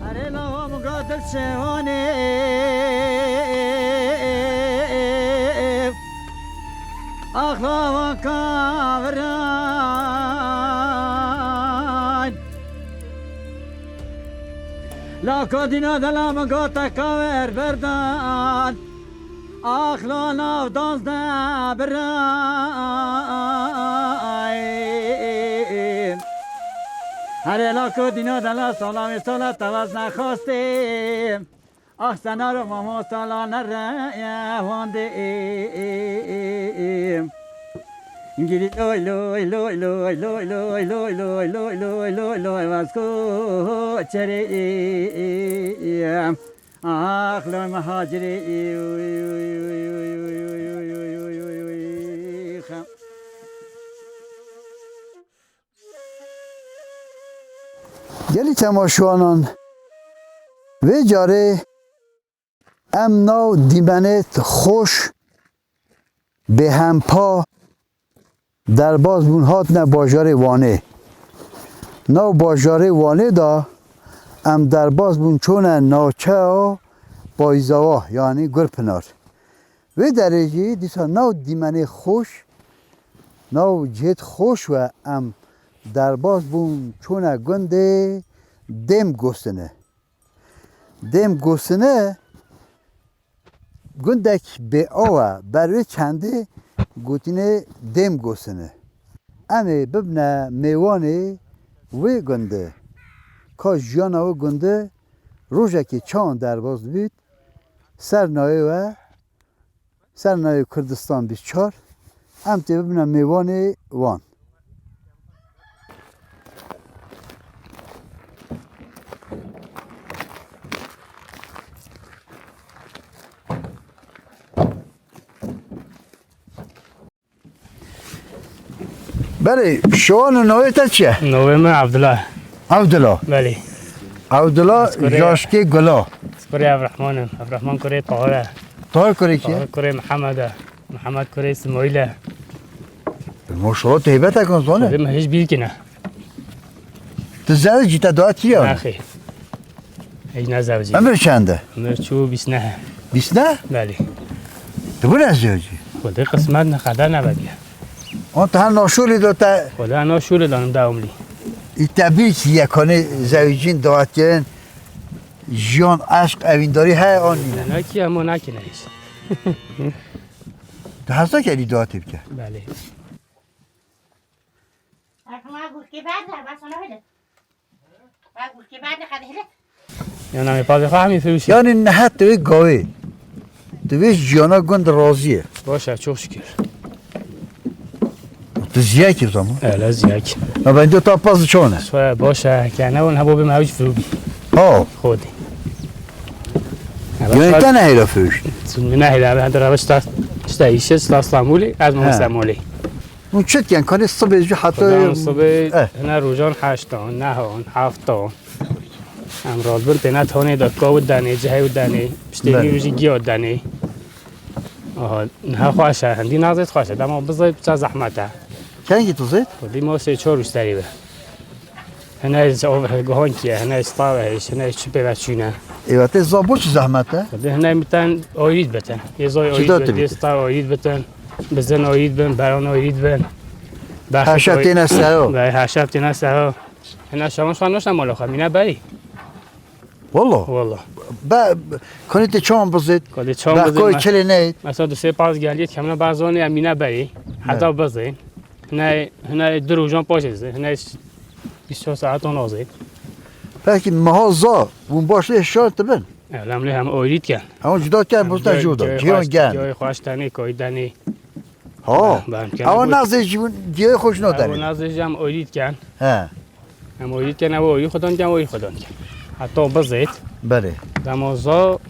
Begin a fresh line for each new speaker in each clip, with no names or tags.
أري لو مقاتل شواني أخلا وكابران لا كودينا دلا مقاتل كاور بردان أخلا نافدانز دبران هر لاکو دینا دلا سلامی سالا تواز نخواستیم احسنا رو ماما سالا نرواندیم گیری لوی لوی لوی لوی لوی لوی لوی لوی لوی لوی لوی لوی واسکو چریم آخ لوی مهاجری
گلی تماشوانان و جاره ام ناو دیمنت خوش به همپا در باز بونهات نه باجار وانه ناو باجار وانه دا ام در باز بون چون ناچه و بایزاوا یعنی گرپنار و درجه دیسا ناو دیمنه خوش ناو جهت خوش و ام در باز بون چون گنده دم گستنه گندک به آوه بروی چنده گوتینه دم گستنه امه ببنه میوانه و گنده که جیانه و گنده روژه که چان در باز بید سرنایه کردستان 24 ام تی ببنه میوانه وان بله شوان نویت چیه؟
نوی من عبدالله
بله عبدالله جاشکی گلا
کره عبدالرحمن کره طاهره
طاهر کره کیه؟
کره محمد کره اسماعیله
مشروط هیبت کن زانه؟
من هیچ بیر کنه
تزده جیتا دعا چیه؟
نه خیر هیچ نزوجی
امر چنده؟
امر چو 29
29؟
بله
تو بون ازدواجی؟
خدا قسمت نخدا نبدیه
آن تا هم ناشولی داتا
خدا انا شور دانم دوملی
این تبریک یکانه زوجین دعات کردن جیان عشق اوینداری های آن اینه
نه کی اما نکنه هیچ
تو هستا کردی دعات بکر؟
بله یا نمی پاده خواه همین فروشی
یعنی نه توی گاوه توی جیانا گند راضیه
باشه چوخ شکر
تو زیه که زمان؟
اله زیک
ما باید دو تا پاس چونه؟
شوی باشه که نه اون حبوب موج فروبی
ها
خودی
یعنی تا نه ایرا فروش
نه هیده هده روش تا ایشه سلاسلامولی از ما سلامولی
اون چت کن کنی صبح جو حتی
خدا صبح نه روزان 8 نه 7 امراض بر تنها تونه دکا و دانی جای و دانی پشتی روزی گیاه دانی نه خواهشه هندی نازد خواهشه دما بزرگ چه زحمته
کنی تو زید؟
خودی ما 3-4 روز تریبه هنه از آور گهان کیه هنه استاوهش هنه چپه و چونه
ایواته زابو چه زحمته؟
خودی هنه میتن آیید بتن یه زای آیید بتن استاو آیید بتن بزن آیید بن بران آیید بن
هشتی نسته ها
بله هشتی نسته ها هنه شما شما نشتم مالا خواه مینه بری والله
کنی تی چون بزید؟
کلی چون بزید
کوی کلی نید؟
مثلا 2-3 گلیت کمنا بعضانی امینه بری حتی بزید هنه 2 روزان پاشه زید هنه 24 ساعت اون آزید
پاکی محازا اون باشه اشاره تبن
لاملی هم آیرید کن
اون جدا کن بسته جدا جیان گن
جای خوشتنی کوی دنی
ها اون نازه جیای خوش نداری
اون نازه هم آیرید کن
ها
هم آیرید کن و آیرید خودان کن و آیرید خودان کن حتی بزید
بله
دمازا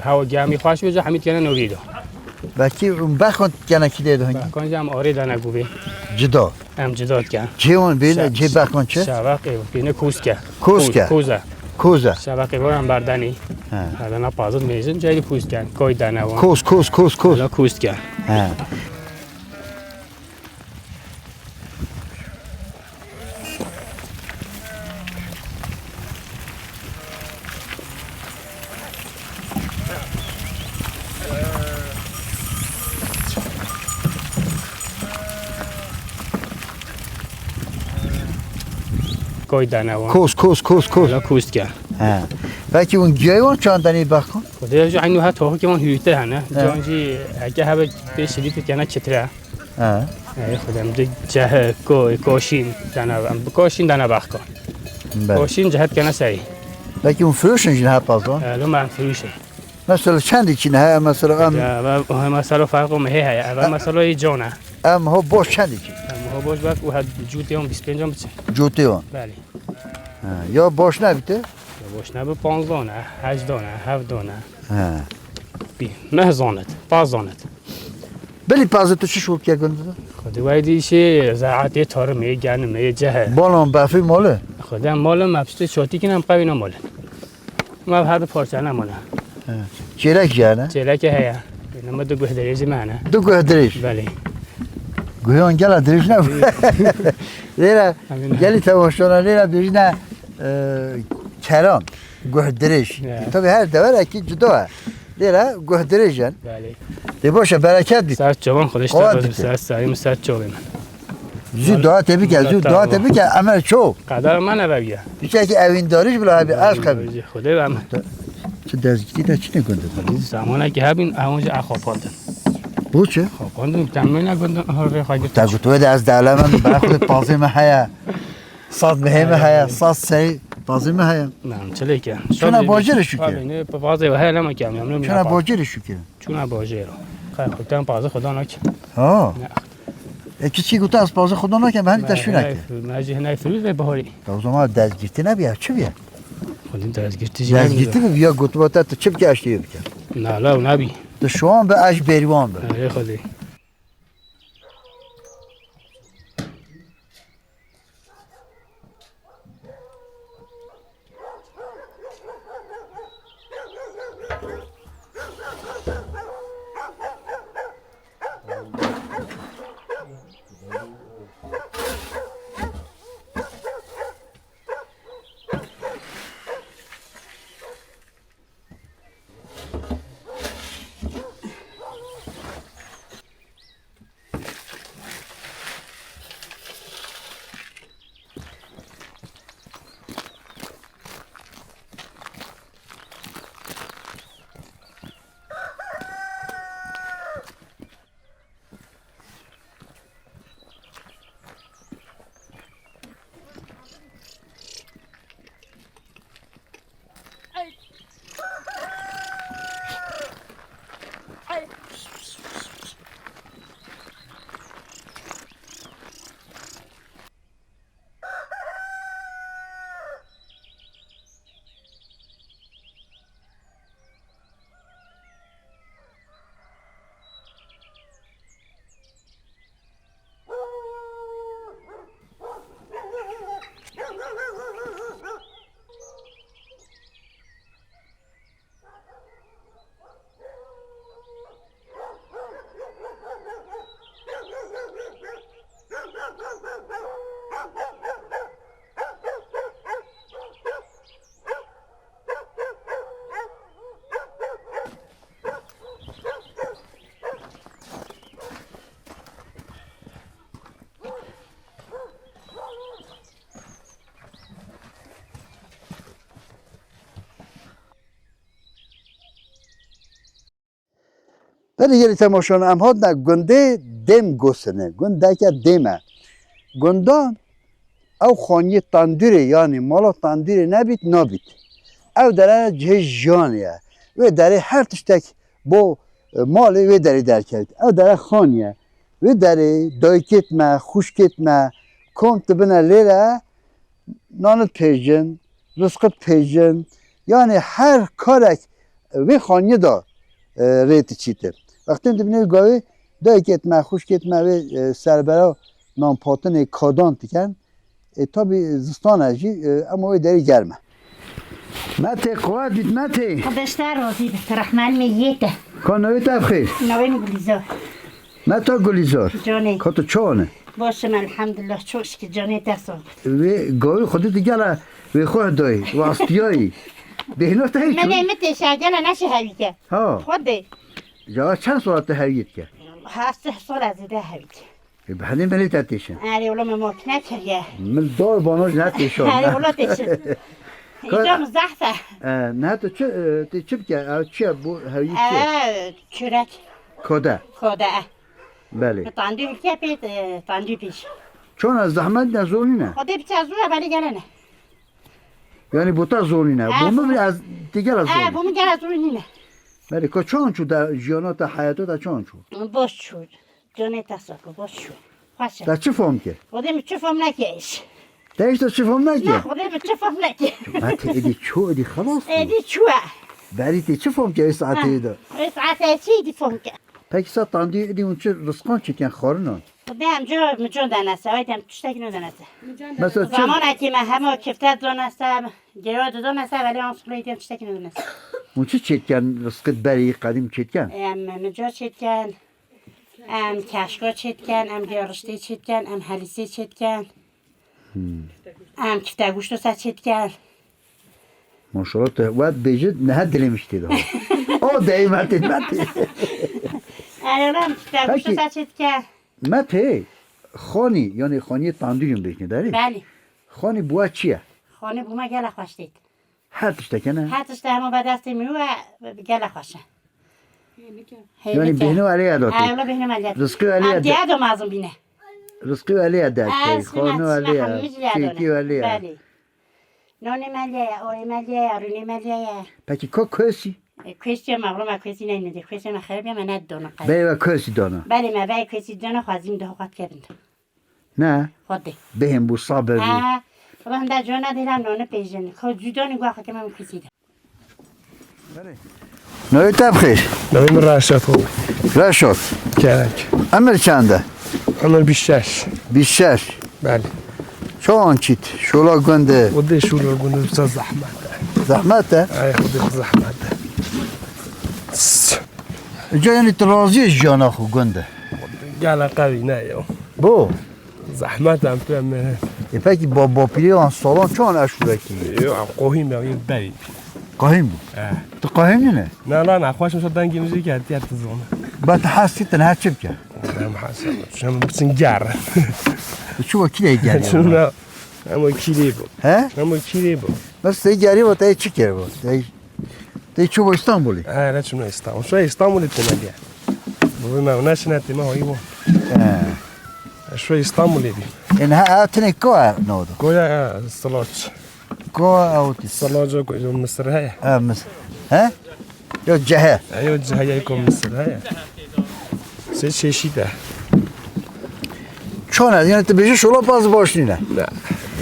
هوا گرمی خواهش بجا همید کنه نوریدو
بکی اون بخون کنه کی دیده هنگی
بکنجا هم آره دانه گوبه
جدا
هم جداد کن
جیون بینه جی بخون چه؟
شبقه بینه کوز کن
کوزه
شبقه بار هم بردنی الان پازد میزن جایی پوست کن کوی دانه وان
کوز
الان کوست کن کوی دانه وان
کوس
حالا کوست کن
بلکه اون گیاهی چاندنی بخون
خدا جو اینو هات تو که من هیته هنه جانجی اگه هوا به شدید کنه چتره ای خودم دیگه جه کوشین دانه بخکن کوشین جهت کنه سعی
بلکه اون فروشن جنها پازون
الان من فروشه
مثلا چندی چی نه مثلا
و مثلا فرق مهه اول مثلا ای جانه
ها باش چندی چی
ها باش وقت و had جوتی هم 25 هم بچه
جوتی اون
بله
یا باش نبیته
باش نه به 5 دانه 8 دانه 7 دانه بی نه زانت 5 زانت
بلی پازه تو چی شو که گنده
خودی وایدی شی زعاتی تار میگن میجه
بالام بافی ماله
خودم مالم مبسوط شاتی کنم قوی نمال ما هر پارچه نمونه
چیرک جانه
چیرک هیا نما دو گوه دریجی منه
دو گوه دریش
بله
گویان گلا دریش نه لیره گلی تماشانا لیره دریش نه کران گوه دریش طبعا هر دور اکی جدا لیره گوه دریشن
بله
دی باشه برکت بید
سر جوان خودش تا سر سریم سر چوبه من
زود دعا تبی که زود دعا تبی که عمل چو
قدر من نبگه
بیچه که اوین داریش بلا هبی از قبل
خدا و من
چه دزگیتی دا چی نگنده
زمانه که هبین اونجا اخواباندن
بود چه؟
خواباندن تمرین نگندن هر خواهی
تا گوتوه از دولت من برخود پازی محیا صاد مهمه هیا صاد سری پازی محیا
نه چلی که
چون باجرشو که
نه پازی و هلا ما کم یمنم
چون باجرشو که
چون باجر خیلی خودم پازی خدا نک
ها اکی چی گوته از پازی خدا نکن به همین تشوی نکن
ماجی هنای فروز و بهاری
تو ما دزگیرتی نبیا چه بیا
خودم دزگیرتی
دزگیرتی بیا گوتو با تو چه بگه اشتی بکن
نه لا نبی
تو شوان به اش بریوان به
ای خودی
ولی یه تماشان هم هاد نه گنده دم گسنه گنده که دمه گندان او خانی تندوره یعنی مالا تندوره نبید او داره جه جانیه و داره هر تشتک با مال و داره در کرد او داره خانیه و داره دایکت ما خوشکت ما کمت بنا لیره نانت پیجن رزقت پیجن یعنی هر کارک و خانیه دا ریت چیته وقتی ببینی گاوی دایکت ما خوشکت ما و سربرا نام پاتن کادان تکن تابی زستان اجی اما وی داری گرمه مته قوات بیت مته
خودشتر راضی به رحمن میگیته
کانوی تبخیر
نوین گلیزار
متا گلیزار
جانی
کاتو چانه
باشم الحمدلله چوش که جانی دستم
و گاوی خودی دیگه و خود دایی و استیایی بهنو تا هیچ
من مت شاگل نشه هوی که
ها
خود
جا چند ساعت هویت که
7 سال از ده هوی که
به هنی ملی تاتیشن
آره اولا ممکن نکریه
من دار بانوش نتیشون
آره اولا تیشن اینجا مزحفه
نه تو چه بکن؟ چیه بو هایی چیه؟
چورک
کده
کده
بله
تاندوی که پید تاندوی پیش
چون از زحمت نه زوری نه
خدا بیچه از اون ولی گلنه
یعنی بوتا زوری نه بومو از دیگر از زوری
بومو گر از اون نینه
بله که چون چو در جیانات حیاتو در چون چو
باش شد جانه تساکو باش شد خوشه
در چه فهم که؟
خدا می چه فهم نکیش
درش در چه فهم
نه
نکه؟
خدا می چه فهم نکی
مت ایدی چو ایدی خلاص
ایدی چوه
بری تی چه فهم که ساعت ایده؟
ساعت چی دی فهم که
پکی ساعت تاندی ایدی اون چه رسقان چکن خارنان
خدا همجا مجون دانسته هایدم تشتک ندانسته
مثلا چه؟
زمانه که من همه کفتت دانستم گراد دانسته ولی آن سخلیدیم تشتک ندانسته
اون چه چکن رسقت بری قدیم چکن؟
مجا چتکن کشکا چتکن گیارشته چتکن حلیسه چتکن کفته گوشت سه چتکن
ماشاءالله تو وقت بیجد نه دلمشتی ده او دایمتی متی
الان کفته گوشت سه چتکن
متی خانی یعنی خانی تاندوریم بکنی داری؟
بله
خانی بوا چیه؟
خانه بوما گله خوشتید
هر تشتکنه؟
هر تشته همه به دست میوه گله خوشه
یعنی بهنو علی عداتی
اولا بهنو ملیت
رزقی علی عداتی
دیاد و مازم بینه
رزقی علی عداتی خانو علی چیکی علی
بله نانی ملیه آی ملیه آرونی ملیه
پکی که کسی؟
کسی مغلوم کسی نمیده کسی مخربی من ندونه
بله و کسی دانه
بله ما بای کسی دانه خوازیم ده وقت کردند
نه
خوده
بهم بو صابر بو
من در جا ندیدم نانه پیژن خود جدا نگاه که من کسی ده
نوی تبخیر
نویم راشد خوب
رشد
کرک
امر چنده؟
عمر 26
26
بله
چون چیت؟ شولا گنده
وده شروع گونه بسا زحمت
زحمته؟
ای خودی زحمت
جا یعنی ترازی جانا خو گنده
گل قوی نه یو
بو
زحمت هم تو هم
پکی با پیری آن سالان چون اشوره کی؟
قوهیم یا بری
قاهم بو تو قاهم نه؟
نه نه خوش میشد دنگی میزی که دیت زونه
بعد حسی تنها چه بکن؟
هم حسن شما بسن گر
چو کی گری؟
شما اما کیلی بود
ها؟
اما کیلی بود
بس تی گری و تی چی کرد بود؟ تی چو با استانبولی؟
لا شنو استانبول شو استانبول تنادي بما ناشنات ما هو يبو شو استانبول دي
انها تني كوا نودو
كويا الصلاة
كوا او تس
الصلاة جو يوم مصر هاي
مس ها؟ يو جهه
ايوه هاي يكون مصر هاي سه شي ده
چون از یعنی تو بیشتر شلو باز باشی نه
لا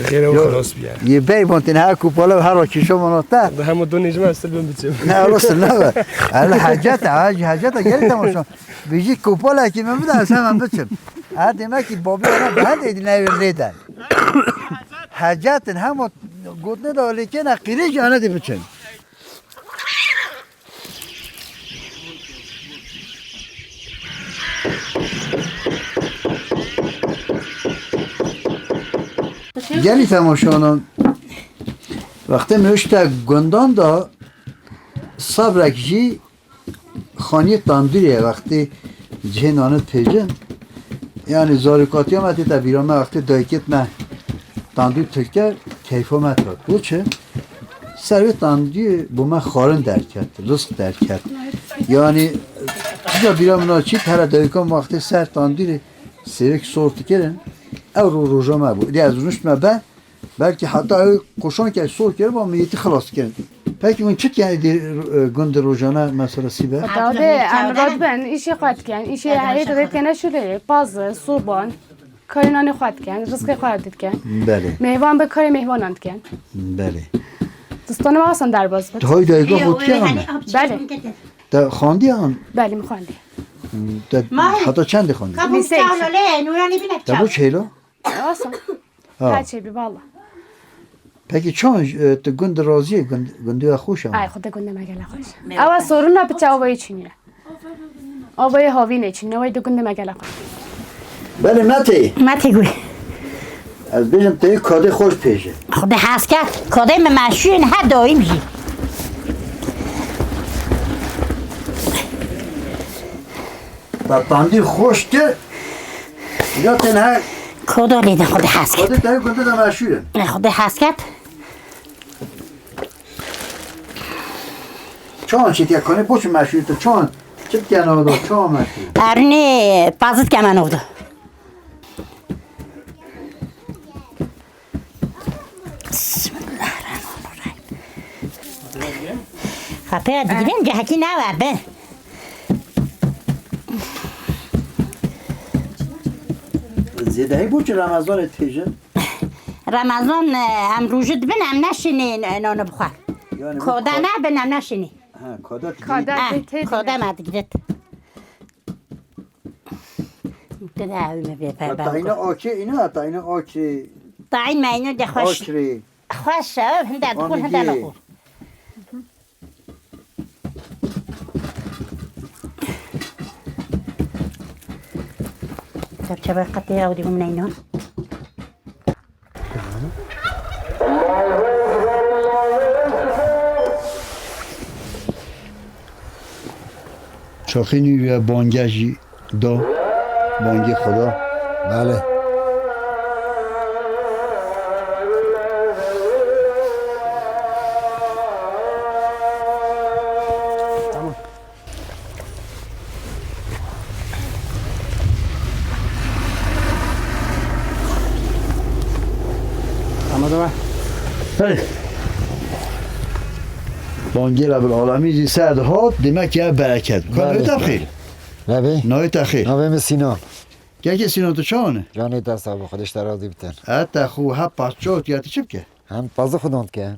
غير هو خلاص بيا
یه بی بانتین ها کوپالا هر وکی شو مناطق
ده هم دو نجمه استلم بتشم
نه خلاص نه الان حاجت گری تماشا بیشتر کوپالا کی من بدم سهم بچم هر ما کی بابی انا بعد ایدی نویردن حاجت هم گوت نداره که نه قیری جانه دی بچم گلی تماشانان وقتی میوشتا گندان دا صبرکجی خانی تاندوریه وقتی جه نانت پیجن یعنی زارکاتی هم حتی تبیران من وقتی دایکت من تاندور تکر کیفا مطرد بود چه؟ سروی تاندوری با من خارن در کرد رزق در کرد یعنی چیزا بیران من چی تر دایکان وقتی سر تاندوری سیرک سورتی کردن او روزا ما بود. از اونش ما بلکه حتی قشون که سور کرد با میتی خلاص کرد. پکی اون چه کردی گند روزانه مثلا سیبه؟
داده امراد بن ایشی خواهد کن ایشی هایی داده که نشده باز صوبان کاری نانی خواهد کن رزق خواهد دید کن
بله
مهوان به کاری مهوانند کن
بله
دستان ما آسان در باز بود
تو دایگاه بود که آن؟
بله
تا خواندی آن؟
بله میخواندی
حتی چند خواندی؟
کبوت چاوله نورانی بینه
تا بود چهلا؟
آسان هر چی بی بالا
پکی چون تو گند رازیه گندی خوش
ای خود گنده مگل خوش اول سورون ها بچه آبایی چینیه آبایی هاوی نیچینه وای دو گنده مگل خوش
بله
متی گوی
از بیشتر توی کاده خوش پیشه
خود هست کرد کاده ممشون ها دایم جی
تا تاندی خوش که یا تنها
کدا لیده خود حس کرد
خودت داری گنده دا مشهوره
خود حس کرد
چون چی کنه پوش مشهور تو چون چه کنه دو چون مشهور
ارنی پازت که من اودو بسم الله الرحمن الرحیم خپه دیگرین جهکی نوه به
زیده بود چه رمضان تیجه
رمضان هم روجد بنم نشینی نانو بخور کدا نه بنم نشینی
کادا
کدا مد گرد کدا اوی بیفر
تا اینا آکی اینا تا اینا آکی
طعین ما اینو ده خوش
آکری
خوش شب هنده دخول هنده نخور طب چه باید قطعی او دیگم نینو
چاخی نیوی بانگجی دا بانگی خدا بله بانگی رب العالمین زی سرد هات demek ya bereket. Kanı tafkhir.
نبی؟
نای تخیر.
نبیم سینا
که سینا تو چانه؟
جانی دست با خودش درازی بتن
حتی خو ها پاسچوت یا چه بکه؟
هم پازه خودند که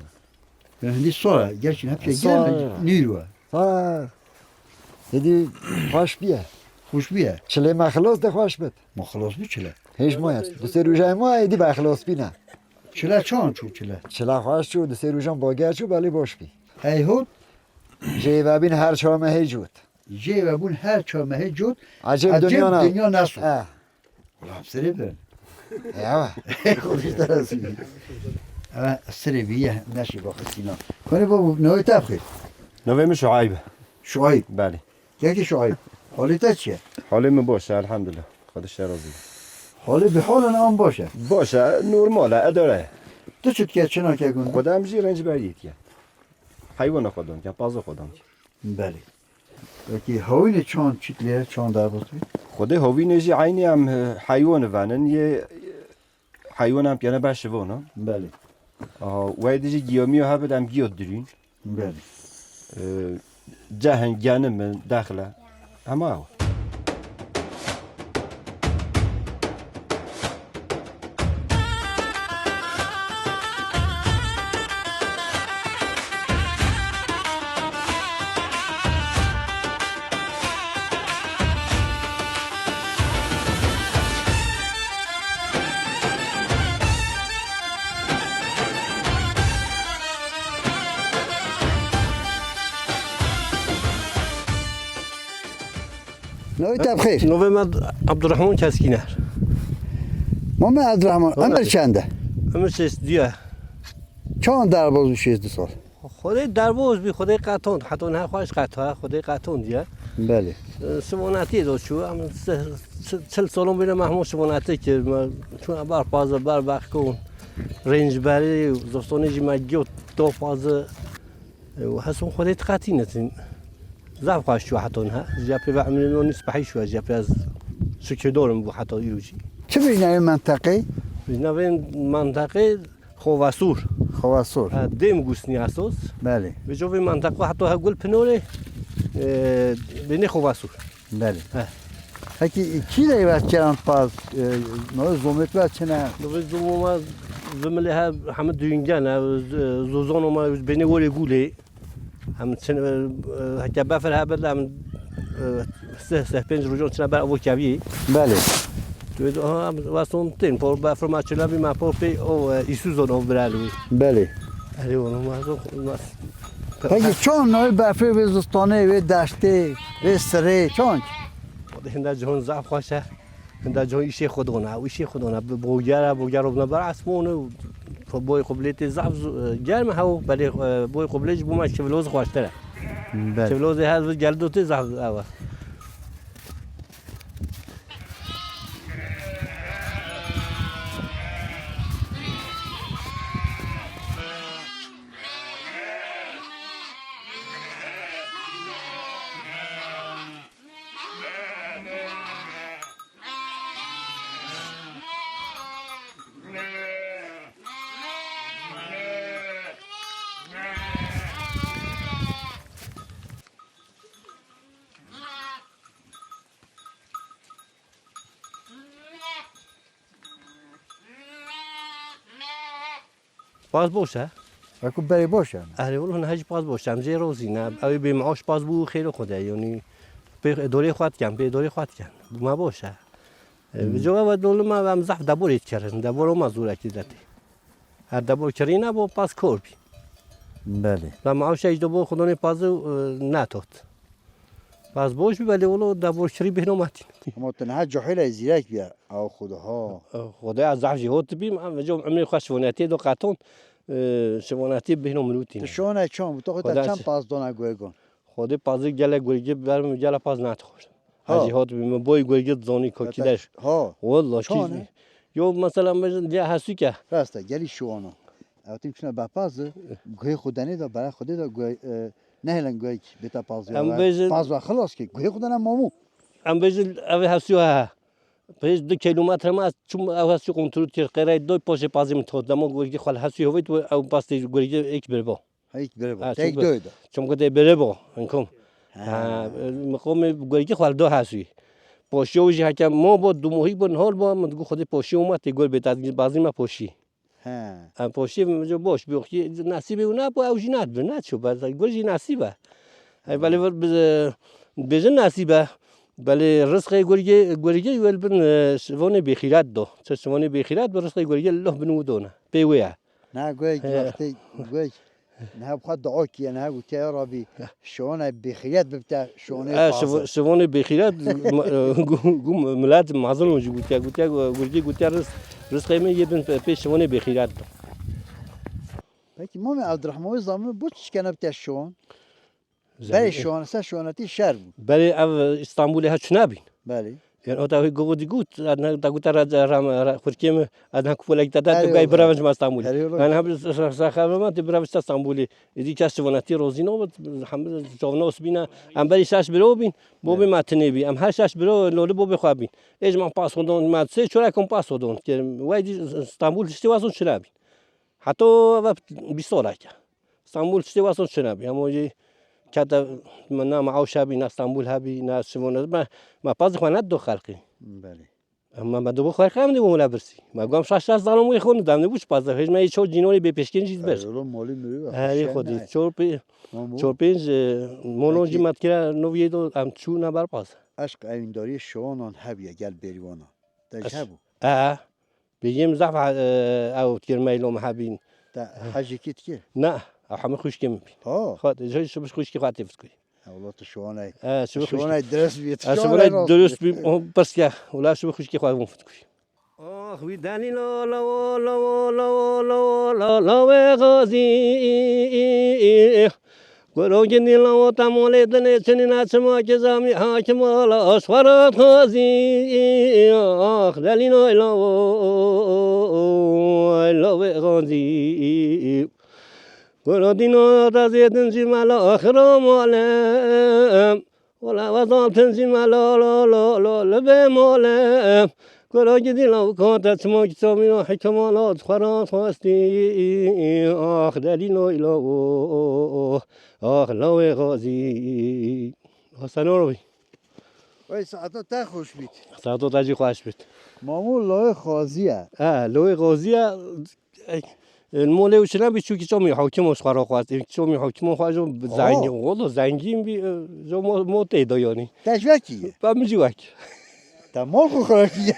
هندی سوره گرچه نه پیش
سوره.
گرم نیروه.
سارا دیدی خوش بیه
خوش بیه.
چله مخلص ده خوش بد
مخلص بی چله.
هیچ مایست دو سه روزه ما ایدی بخلاص بی نه
چله چان چو چله.
چله خوش چو دو سه روزه باگر چو بلی باش بی
هی هود
جی و بین هر چامه هی جود
جی و بون هر چامه جود
عجب دنیا نه
دنیا نسو.
اه
والله سری برن.
یا
خودش درازی. اما سری بیه نشی با خسینا. کنی با نای تفخیر.
نویم شعیب
شعیب.
بله
یکی شعیب. حالیت چیه؟
حالم باشه الحمدلله خودش راضی
حالی به حال آن باشه.
باشه نرماله اداره
تو چت که چنا که گون؟
خودم جی رنج برید که حیوان خودم که پاز خودم
بله. یکی هوین چان چیتلیه چان در بود.
خود هوی نجی عینی هم حیوان ونن یه حیوان هم کنه باشه ونا
بله.
و دیجی گیامی ها بدم گیاد درین
بله.
جهن جنم داخله اما هو
نوی تبخیر.
نویم عبدالرحمن کسکینر
محمد عبدالرحمن عمر چنده؟
همه چیز دیگه
چند در باز 16 سال.
خودی درباز بی خودی قطعند حتی نه خواهش قطعه خودی قطعند دیگه
بله.
سوانتی داد شو هم 40 سالم بینم همون سوانتی که چون بر پازه بر وقت کن رنج بری دوستانی جی مگیو دو پازه و حسون خودی قطعی نتین زعف خواهش شو حتی نه جاپی و عملنا نسبحی شو جاپی از سکه دارم بو حتی ایروجی
چه بینه منطقه؟
بینوین منطقه خواسور
خواسور.
دیم گوسنی اساس
بله.
به جوی منطقه حتی ها گل پنوره بینه خواسور
بله. هکی کی داری وقت چند پاس نوی زومت وقت چنه؟
نوی زوم زملی ها همه دوینگن زوزان ما بینه ولی گوله هم چن هکی بافر ها بله هم سه پنج روزان چنه بر او کبی
بله.
تو هم واسون تین پر بافر ما چلا بی ما پر پی او ایسوزان او برالوی
بله.
علی اونو ما زو
هکی چون نوی برفه و زستانه و دشته و سره چون؟
هنده جهان زعف خوشه هنده جهان ایشی خودونه او ایشی خودونه بوگر رو بنبر اسمونه بوی قبلیت زعف گرم هاو ولی بوی قبلیش بومش شولوز خوشتره
بله.
شولوز هست گلدوتی زعف اول باز باشه
وکو بری باشه
آره والله نه هیچ باز باشم زیر روزی نه اوی به معاش باز بو خیلی خوده یعنی به اداره خواهد کن به اداره خواهد کن ما باشه جواب و دول ما هم زحف دبوریت کردن دبور ما زور اکیدتی هر دبور کردی نه با پاس کار بی
بله
و معاش ایج دبور خدا نه پاس نتاد پاس باش بی ولی ولو دبور کردی بهنو ماتین
اما تنها جاهل زیرک بیا او خودها
خدا از زحف جهات بی ما جو عمری خوش شوناتی دو قطون شوناتی بهنو ملوتین
تشونه چون تو خودت چند پاس دونه گویگون
خدا پازی گله گویگی برم گله پاز نتخور هجیهات بیم بای گویگی زانی کوکیدش
ها
والله چیزی یا مثلا بجن جه هستی که
راسته گلی شونه اوتیم چونه با پاز گوی خودنی دا برای خودی دا گوی نه هلن گوی بیتا پاز یا پاز و خلاص کی گوی خودنا مامو
ام بجن اوی هستی ها پیش 2 کیلومتر ما چون او هستی کنترل کرد قرای دو پاش پازی متخود دما گویگی خال هستی هویت او پاس گویگی یک بره با
هیچ بره با تک دوید
چون که بره با انکم مقام گویگی خال دو هستی پاشی اوجی حکم ما با دو ماهی با نهار با من گو خود پاشی اومد تگور بیت از بازی ما پاشی ها پاشی جو باش بیوخی نصیب اونا با اوجی ند بر ند شو باز گویی نصیبه ولی بجن نصیبه ولی رزق گویی ول بن شوانه بخیرات دو چه شوانه بخیرات بر رزق گویی الله بنو دونه پیویا
نه گویی وقتی گویی نه بخواد دعا کیه نه گفت یا ربی شونه بخیرات ببتا شونه
شوانه بخیرات گم ملت معظم وجی گویی رزق من یه بن پیش شوانه بخیرات دو
پکی مام عبدالرحمن زمان بوچ کنه بتا شون بله شونه سه شونتی شهر بود
بله استانبول ها چه نبین
بله
يعني هذا قودي قوت أنا تقول رام خركيم أنا كفولك تدا تقاي براوج ما اسطنبول أنا هم سخابة ما تبراوج اسطنبولي إذا كاس وناتي روزينو هم جونا وسبينا أم بري شاش برو بين بوبي ما تنبي أم هالشاش برو لولي بوبي خوابين إيش ما باس خدون ما تسي شو رايكم باس خدون وايد اسطنبول تشتي واسون شنابين حتى بيصورك اسطنبول تشتي واسون شنابين هم وجي كذا من معاوش هبي ناس اسطنبول هبي ناس شمون ما باز خوانات دو خلقي
بله
اما ما دو خلق هم دیو ولا برسی ما گم شش زالم وی خون دم نبوش باز هیچ ما چو جینوری به پیشکن چیز بر
رو مالی میری
هری خودی چور پنج مونوجی مات کرا نویه دو ام چو نبر باز
عشق اینداری شوانان هبیه گل بریوانا دجابو
بگیم زعف او تیر میلوم هبین
تا حاجی کیت کی
نه همه خوش کم بین خاط جای شبش خوش کی خاطر فکری
اولاد شوانای
شوانای
درست بیت
شوانای درست بی بس که ولا شو خوش کی خواهم فکری وی دانی لا لا لا لا لا لا لا غازی گروگنی لا تمالی دنی چنین اچما که زمی حاکم لا اسوارات غازی آخ دلی لا لا لا غازی گرودینو تازیدن جمال آخر مالم ولا وضع تنجمال لا لا لا لب مالم گرودی لو کات سماج سامینو حکمالات خراس خواستی آخ دلیلو ایلا آخ لو غازی حسنوروی
وای ساعتا تا خوش بیت
ساعتا تاجی خوش بیت
مامو لای غازیه
لو غازیه الموله وشنا بيشو كي تومي حاكم وسخرا خواست تومي حاكم خواجو زنگی والله زنگیم بی جو موت ایدا یعنی
تجوکی
بمجوک
تا مال خوراکی